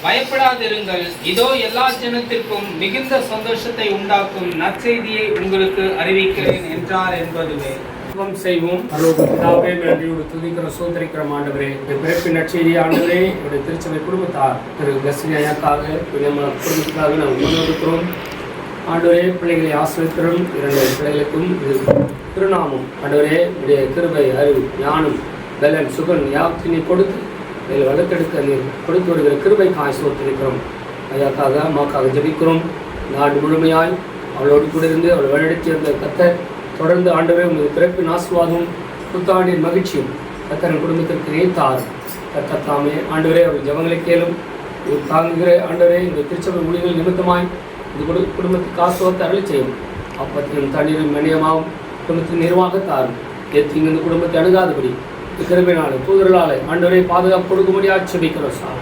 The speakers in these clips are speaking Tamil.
பயப்படாதிருங்கள், இதோ எல்லா ஜனத்திற்கும் மிகுந்த சந்தோஷத்தை உண்டாக்கும் நற்செய்தியை உங்களுக்கு அறிவிக்கிறேன் என்றார் என்பதுவே. செய்வோம். பிதாவே, நன்றியோடு துதிக்கிற சோதரிக்கிற ஆண்டவரே, பிறப்பின் நற்செய்தி ஆண்டவரே, என்னுடைய திருச்சபை குடும்பத்தார் திரு கஸ்ரியாக்காக குடும்பத்துக்காக நாம் முன்னெடுக்கிறோம். ஆண்டவரே, பிள்ளைகளை ஆசிரியத்திலும் 2 பிள்ளைகளுக்கும் திருநாமம் ஆண்டவரே, உடைய கிருபை, அறிவு, ஞானம், பலன், சுகன் யாத்தினை கொடுத்து இதில் வளர்த்தெடுக்க நீர் கொடுத்து வருகிற கிருபை காய் சோத்திருக்கிறோம். ஐயாக்காக அம்மாக்காக ஜபிக்கிறோம். நாடு முழுமையாய் அவளோடு கூட இருந்து அவளை வழிநடத்தி வந்த கர்த்தர் தொடர்ந்து ஆண்டவரே உங்கள் பிறப்பின் ஆசீர்வாதமும் புத்தாண்டின் மகிழ்ச்சியும் கர்த்தரின் குடும்பத்திற்கு நீத்தார். கர்த்தர் தாமே ஆண்டவரே அவர்கள் ஜபங்களை கேளும் தாங்குகிற ஆண்டவரே இந்த திருச்சபை ஊழியர்கள் நிமித்தமாய் இந்த குடும்பத்துக்கு ஆசீர்வாதத்தை அருளி செய்யும். அப்பத்தின் தண்ணீரும் மணியமாகவும் குடும்பத்தின் நிர்வாகத்தாரும் எத்திங்க இந்த குடும்பத்தை அணுகாதபடி கிருபையினாலே தூதர்களாலே ஆண்டவரை பாதுகாப்பு கொடுக்கும்படியாக ஜெபிக்கிறோம். சார்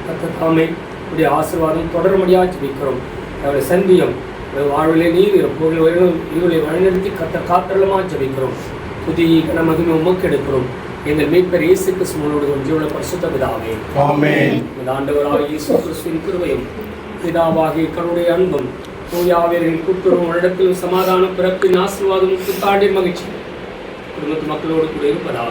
கர்த்தர் தாமே உடைய ஆசீர்வாதம் தொடரும்படியாக ஜெபிக்கிறோம். அவருடைய சந்தியம் வாழ்விலே நீர் இருளை வழிநடத்தி காத்தரளமாக ஜெபிக்கிறோம். புதிய கனமகிமை உமக்கு எடுக்கிறோம். எங்கள் மீட்பர் இயேசு கிறிஸ்துவோடு ஜீவன பரிசுத்த பிதாவே, ஆமென். இந்த ஆண்டவராகிய இயேசு கிறிஸ்துவின் கிருபையும் பிதாவாகிய கர்த்தருடைய அன்பும் தூயாவியரின் கூட்டுறவும் இடத்திலும் சமாதானம் பிறப்பின் ஆசீர்வாதமும் புத்தாண்டின் மகிழ்ச்சி குடும்பத்து மக்களோடு கூட இருப்பதாக